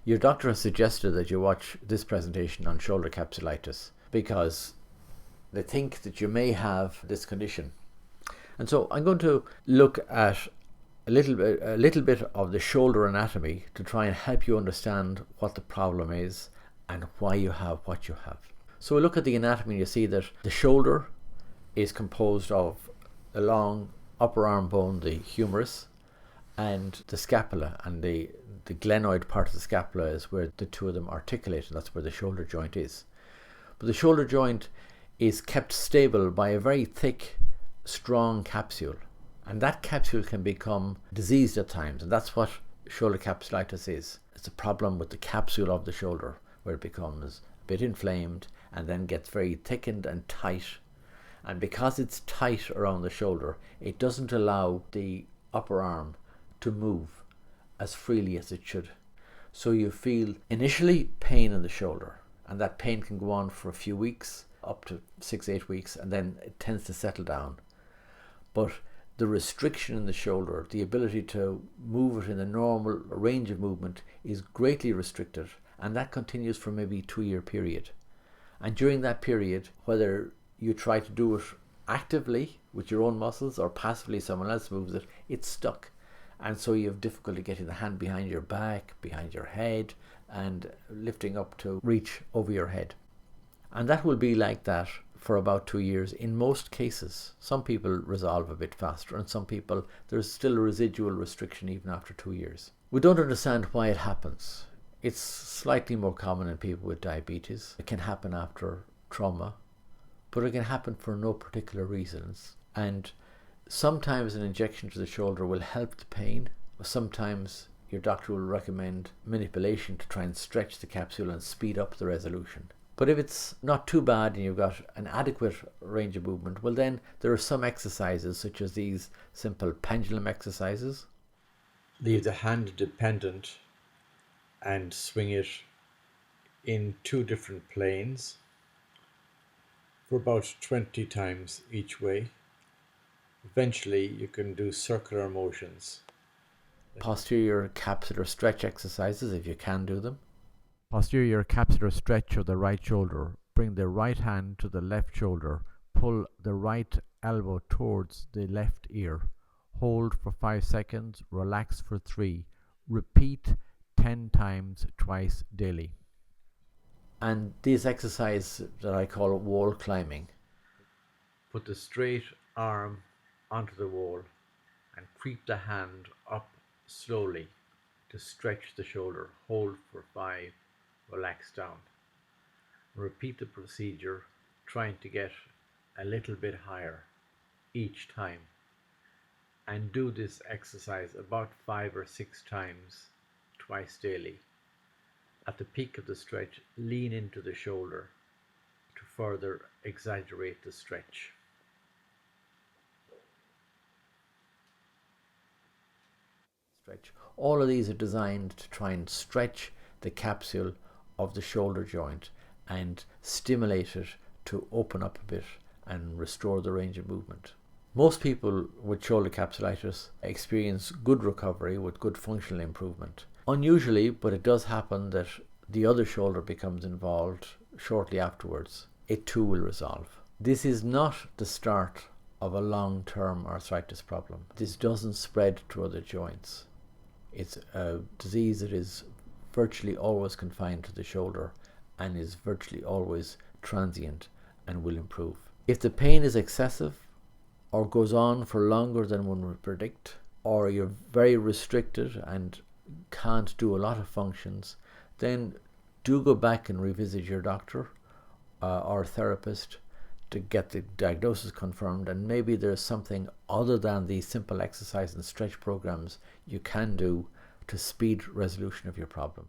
Your doctor has suggested that you watch this presentation on shoulder capsulitis because they think that you may have this condition. And so I'm going to look at a little bit of the shoulder anatomy to try and help you understand what the problem is and why you have what you have. So we look at the anatomy and you see that the shoulder is composed of the long upper arm bone, the humerus, and the scapula, and the glenoid part of the scapula is where the two of them articulate, and that's where the shoulder joint is. But the shoulder joint is kept stable by a very thick, strong capsule, and that capsule can become diseased at times, and that's what shoulder capsulitis is. It's a problem with the capsule of the shoulder where it becomes a bit inflamed and then gets very thickened and tight, and because it's tight around the shoulder, it doesn't allow the upper arm to move as freely as it should. So you feel initially pain in the shoulder, and that pain can go on for a few weeks, up to 6-8 weeks, and then it tends to settle down. But the restriction in the shoulder, the ability to move it in the normal range of movement, is greatly restricted, and that continues for maybe a 2-year period. And during that period, whether you try to do it actively with your own muscles or passively someone else moves it, it's stuck. And so you have difficulty getting the hand behind your back, behind your head, and lifting up to reach over your head. And that will be like that for about 2 years in most cases. Some people resolve a bit faster, and some people there's still a residual restriction even after 2 years. We don't understand why it happens. It's slightly more common in people with diabetes. It can happen after trauma, but it can happen for no particular reasons. And sometimes an injection to the shoulder will help the pain. Sometimes your doctor will recommend manipulation to try and stretch the capsule and speed up the resolution. But if it's not too bad and you've got an adequate range of movement, well then there are some exercises such as these simple pendulum exercises. Leave the hand dependent and swing it in 2 different planes for about 20 times each way. Eventually you can do circular motions. Posterior capsular stretch exercises if you can do them. Posterior capsular stretch of the right shoulder. Bring the right hand to the left shoulder. Pull the right elbow towards the left ear. Hold for 5 seconds. Relax for 3. Repeat 10 times twice daily. And these exercises that I call wall climbing. Put the straight arm onto the wall and creep the hand up slowly to stretch the shoulder. Hold for 5, relax down. Repeat the procedure, trying to get a little bit higher each time. And do this exercise about 5 or 6 times, twice daily. At the peak of the stretch, lean into the shoulder to further exaggerate the stretch. All of these are designed to try and stretch the capsule of the shoulder joint and stimulate it to open up a bit and restore the range of movement. Most people with shoulder capsulitis experience good recovery with good functional improvement. Unusually, but it does happen that the other shoulder becomes involved shortly afterwards. It too will resolve. This is not the start of a long-term arthritis problem. This doesn't spread to other joints. It's a disease that is virtually always confined to the shoulder and is virtually always transient and will improve. If the pain is excessive or goes on for longer than one would predict, or you're very restricted and can't do a lot of functions, then do go back and revisit your doctor or therapist to get the diagnosis confirmed, and maybe there's something other than these simple exercise and stretch programs you can do to speed resolution of your problem.